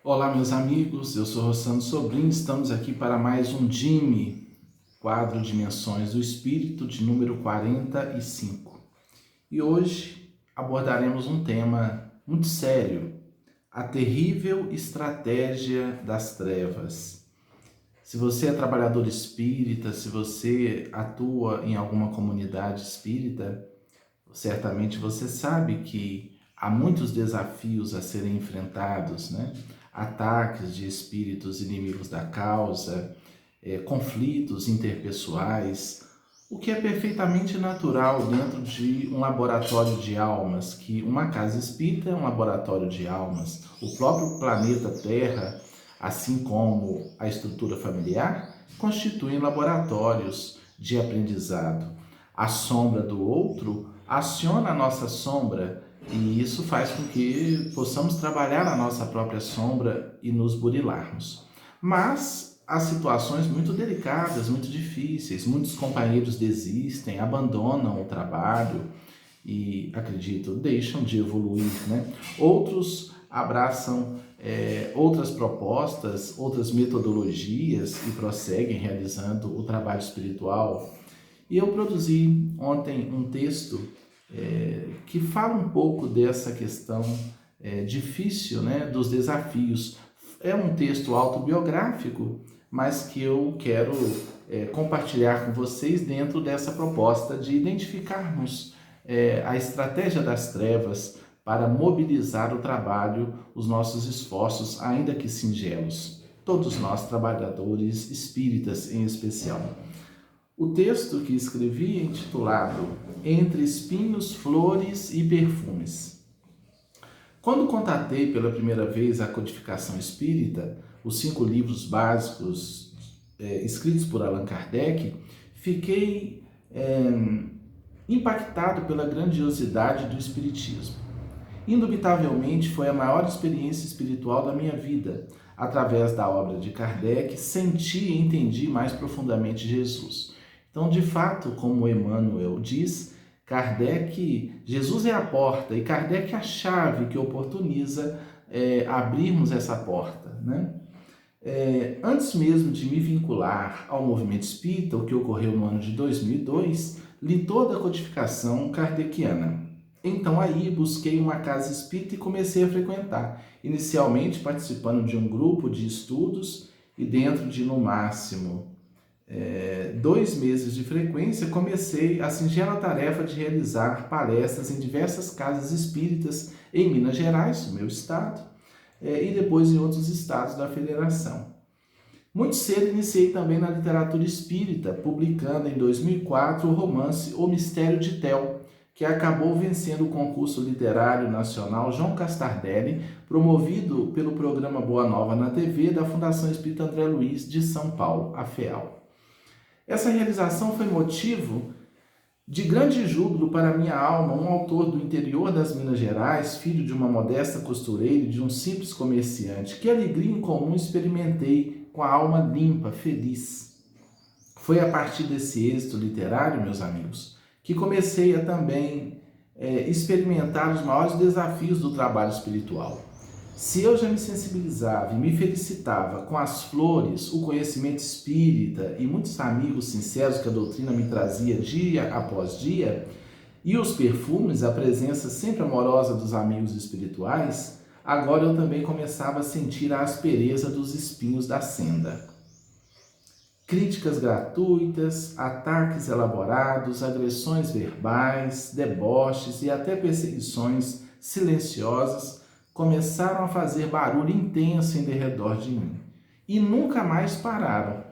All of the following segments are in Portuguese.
Olá, meus amigos, eu sou Rossano Sobrinho, estamos aqui para mais um DIME, quadro Dimensões do Espírito, de número 45. E hoje abordaremos um tema muito sério, a terrível estratégia das trevas. Se você é trabalhador espírita, se você atua em alguma comunidade espírita, certamente você sabe que há muitos desafios a serem enfrentados, né? Ataques de espíritos inimigos da causa, conflitos interpessoais, o que é perfeitamente natural dentro de um laboratório de almas, que uma casa espírita é um laboratório de almas. O próprio planeta Terra, assim como a estrutura familiar, constituem laboratórios de aprendizado. A sombra do outro aciona a nossa sombra e isso faz com que possamos trabalhar a nossa própria sombra e nos burilarmos. Mas há situações muito delicadas, muito difíceis. Muitos companheiros desistem, abandonam o trabalho e, acredito, deixam de evoluir, né? Outros abraçam outras propostas, outras metodologias e prosseguem realizando o trabalho espiritual. E eu produzi ontem um texto que fala um pouco dessa questão difícil, né, dos desafios. É um texto autobiográfico, mas que eu quero compartilhar com vocês dentro dessa proposta de identificarmos a estratégia das trevas para mobilizar o trabalho, os nossos esforços, ainda que singelos. Todos nós, trabalhadores espíritas em especial. O texto que escrevi é intitulado Entre Espinhos, Flores e Perfumes. Quando contatei pela primeira vez a codificação espírita, os 5 livros básicos escritos por Allan Kardec, fiquei impactado pela grandiosidade do espiritismo. Indubitavelmente foi a maior experiência espiritual da minha vida. Através da obra de Kardec, senti e entendi mais profundamente Jesus. Então, de fato, como Emmanuel diz, Jesus é a porta e Kardec é a chave que oportuniza abrirmos essa porta, né? Antes mesmo de me vincular ao movimento espírita, o que ocorreu no ano de 2002, li toda a codificação kardeciana. Então aí busquei uma casa espírita e comecei a frequentar, inicialmente participando de um grupo de estudos e dentro de no máximo 2 meses de frequência, comecei a singela tarefa de realizar palestras em diversas casas espíritas em Minas Gerais, no meu estado, e depois em outros estados da federação. Muito cedo iniciei também na literatura espírita, publicando em 2004 o romance O Mistério de Tel, que acabou vencendo o concurso literário nacional João Castardelli, promovido pelo programa Boa Nova na TV da Fundação Espírita André Luiz de São Paulo, a FEAL. Essa realização foi motivo de grande júbilo para minha alma, um autor do interior das Minas Gerais, filho de uma modesta costureira e de um simples comerciante. Que alegria incomum experimentei com a alma limpa, feliz. Foi a partir desse êxito literário, meus amigos, que comecei a também experimentar os maiores desafios do trabalho espiritual. Se eu já me sensibilizava e me felicitava com as flores, o conhecimento espírita e muitos amigos sinceros que a doutrina me trazia dia após dia, e os perfumes, a presença sempre amorosa dos amigos espirituais, agora eu também começava a sentir a aspereza dos espinhos da senda. Críticas gratuitas, ataques elaborados, agressões verbais, deboches e até perseguições silenciosas começaram a fazer barulho intenso em derredor de mim e nunca mais pararam.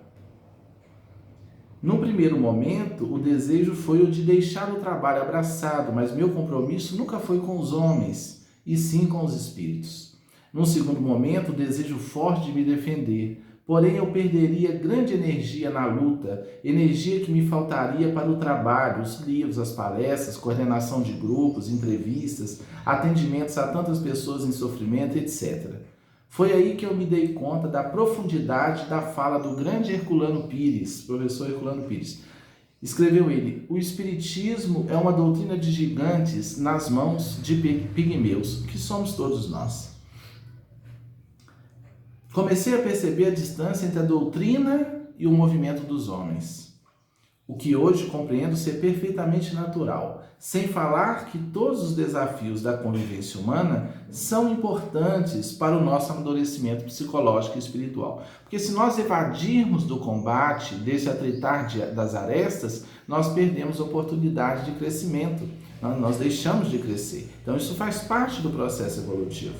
No primeiro momento, o desejo foi o de deixar o trabalho abraçado, mas meu compromisso nunca foi com os homens, e sim com os espíritos. Num segundo momento, o desejo forte de me defender, porém eu perderia grande energia na luta, energia que me faltaria para o trabalho, os livros, as palestras, coordenação de grupos, entrevistas, atendimentos a tantas pessoas em sofrimento, etc. Foi aí que eu me dei conta da profundidade da fala do grande Herculano Pires, professor Herculano Pires. Escreveu ele: o Espiritismo é uma doutrina de gigantes nas mãos de pigmeus, que somos todos nós. comecei a perceber a distância entre a doutrina e o movimento dos homens, o que hoje compreendo ser perfeitamente natural, sem falar que todos os desafios da convivência humana são importantes para o nosso amadurecimento psicológico e espiritual. Porque se nós evadirmos do combate, desse atritar das arestas, nós perdemos oportunidade de crescimento, nós deixamos de crescer. Então isso faz parte do processo evolutivo.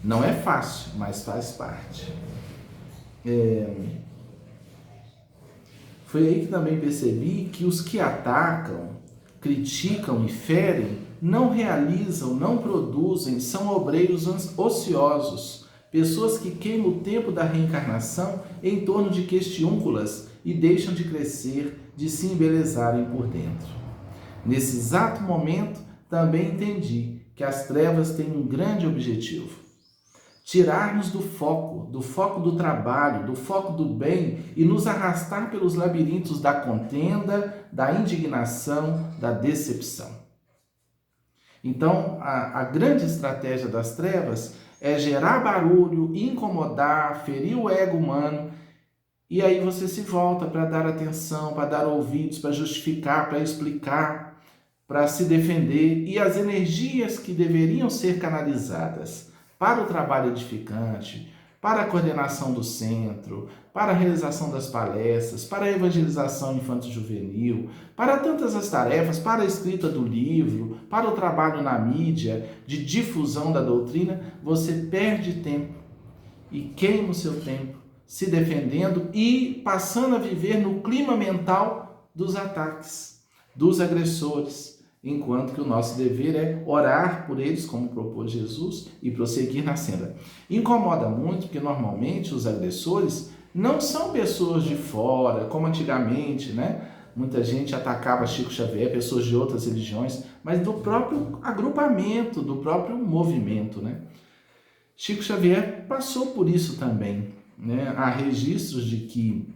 Não é fácil, mas faz parte. Foi aí que também percebi que os que atacam, criticam e ferem não realizam, não produzem, são obreiros ociosos, pessoas que queimam o tempo da reencarnação em torno de questiúnculas e deixam de crescer, de se embelezarem por dentro. Nesse exato momento, também entendi que as trevas têm um grande objetivo: tirar-nos do foco do trabalho, do foco do bem e nos arrastar pelos labirintos da contenda, da indignação, da decepção. Então, a grande estratégia das trevas é gerar barulho, incomodar, ferir o ego humano, e aí você se volta para dar atenção, para dar ouvidos, para justificar, para explicar, para se defender, e as energias que deveriam ser canalizadas para o trabalho edificante, para a coordenação do centro, para a realização das palestras, para a evangelização infanto-juvenil, para tantas as tarefas, para a escrita do livro, para o trabalho na mídia, de difusão da doutrina, você perde tempo e queima o seu tempo se defendendo e passando a viver no clima mental dos ataques, dos agressores, enquanto que o nosso dever é orar por eles, como propôs Jesus, e prosseguir na senda. Incomoda muito porque normalmente os agressores não são pessoas de fora, como antigamente, né? Muita gente atacava Chico Xavier, pessoas de outras religiões, mas do próprio agrupamento, do próprio movimento, né? Chico Xavier passou por isso também, né? Há registros de que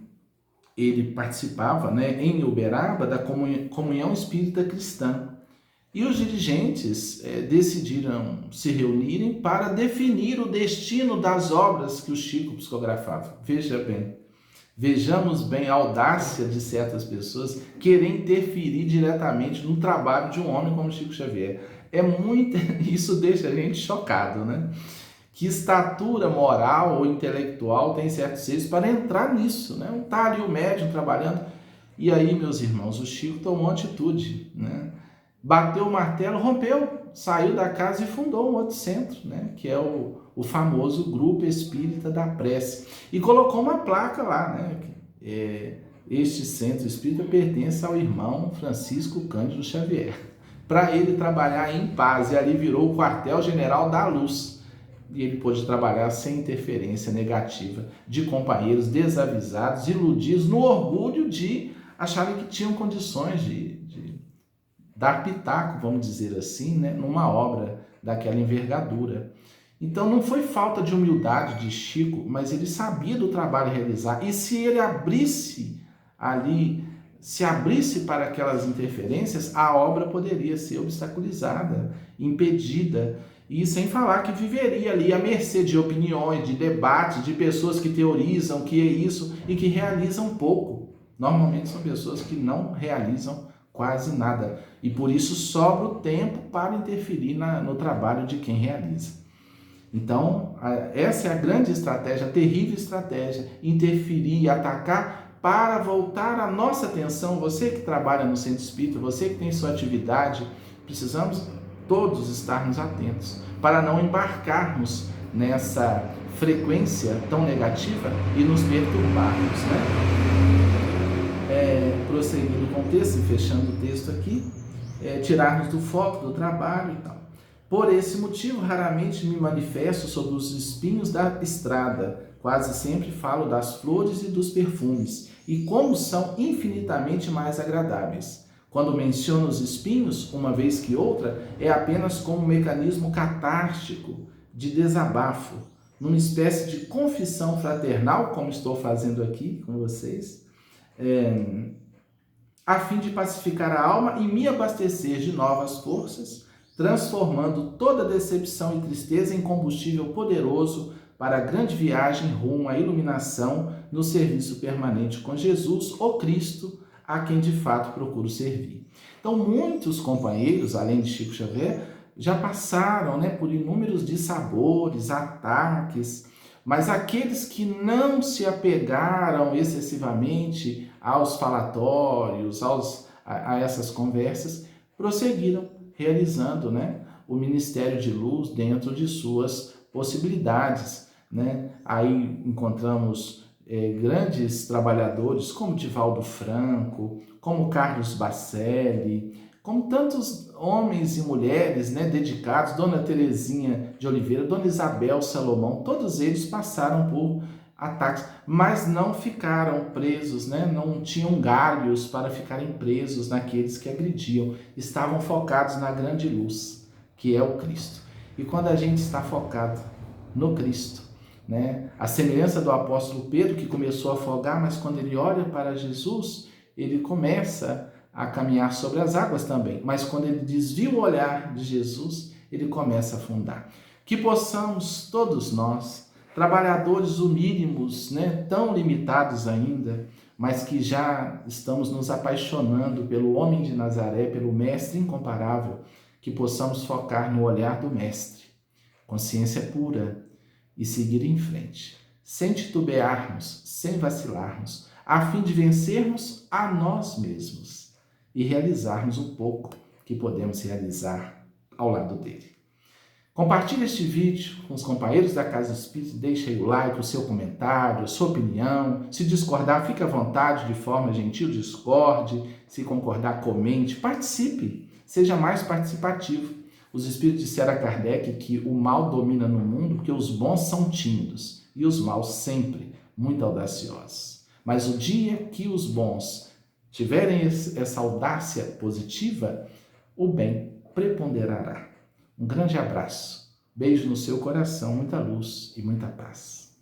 ele participava, né, em Uberaba da Comunhão Espírita Cristã. E os dirigentes decidiram se reunirem para definir o destino das obras que o Chico psicografava. Veja bem, vejamos bem a audácia de certas pessoas querer interferir diretamente no trabalho de um homem como Chico Xavier. Isso deixa a gente chocado, né? Que estatura moral ou intelectual tem certos seres para entrar nisso, né? Está ali o médium trabalhando. E aí, meus irmãos, o Chico tomou atitude, né? Bateu o martelo, rompeu, saiu da casa e fundou um outro centro, né? Que é o famoso Grupo Espírita da Prece. E colocou uma placa lá, né? Este centro espírita pertence ao irmão Francisco Cândido Xavier, para ele trabalhar em paz. E ali virou o quartel-general da luz. E ele pôde trabalhar sem interferência negativa de companheiros desavisados, iludidos, no orgulho de acharem que tinham condições de dar pitaco, vamos dizer assim, né, numa obra daquela envergadura. Então não foi falta de humildade de Chico, mas ele sabia do trabalho a realizar. E se ele se abrisse para aquelas interferências, a obra poderia ser obstaculizada, impedida. E sem falar que viveria ali à mercê de opiniões, de debates, de pessoas que teorizam que é isso e que realizam pouco. Normalmente são pessoas que não realizam quase nada. E por isso sobra o tempo para interferir no trabalho de quem realiza. Então, essa é a grande estratégia, a terrível estratégia, interferir e atacar para voltar a nossa atenção. Você que trabalha no centro espírita, você que tem sua atividade, precisamos todos estarmos atentos para não embarcarmos nessa frequência tão negativa e nos perturbarmos, né? Prosseguindo com o texto e fechando o texto aqui, tirar-nos do foco do trabalho e tal. Por esse motivo, raramente me manifesto sobre os espinhos da estrada, quase sempre falo das flores e dos perfumes, e como são infinitamente mais agradáveis. Quando menciono os espinhos, uma vez que outra, é apenas como um mecanismo catártico de desabafo, numa espécie de confissão fraternal, como estou fazendo aqui com vocês, a fim de pacificar a alma e me abastecer de novas forças, transformando toda decepção e tristeza em combustível poderoso para a grande viagem rumo à iluminação no serviço permanente com Jesus, o Cristo, a quem de fato procuro servir. Então, muitos companheiros, além de Chico Xavier, já passaram, por inúmeros dissabores, ataques, mas aqueles que não se apegaram excessivamente aos falatórios, a essas conversas, prosseguiram realizando, o ministério de luz dentro de suas possibilidades. Aí encontramos grandes trabalhadores como Divaldo Franco, como Carlos Bacelli, como tantos homens e mulheres dedicados, Dona Terezinha de Oliveira, Dona Isabel Salomão, todos eles passaram por ataques, mas não ficaram presos, não tinham galhos para ficarem presos naqueles que agrediam, estavam focados na grande luz, que é o Cristo. E quando a gente está focado no Cristo, a semelhança do apóstolo Pedro, que começou a afogar, mas quando ele olha para Jesus, ele começa a caminhar sobre as águas também, mas quando ele desvia o olhar de Jesus, ele começa a afundar. Que possamos todos nós, trabalhadores o mínimos, tão limitados ainda, mas que já estamos nos apaixonando pelo homem de Nazaré, pelo mestre incomparável, que possamos focar no olhar do mestre, consciência pura, e seguir em frente, sem titubearmos, sem vacilarmos, a fim de vencermos a nós mesmos e realizarmos um pouco que podemos realizar ao lado dele. Compartilhe este vídeo com os companheiros da Casa Espírita, deixe aí o like, o seu comentário, a sua opinião. Se discordar, fique à vontade, de forma gentil, discorde. Se concordar, comente, participe, seja mais participativo. Os espíritos disseram a Kardec que o mal domina no mundo porque os bons são tímidos e os maus sempre muito audaciosos. Mas o dia que os bons tiverem essa audácia positiva, o bem preponderará. Um grande abraço, beijo no seu coração, muita luz e muita paz.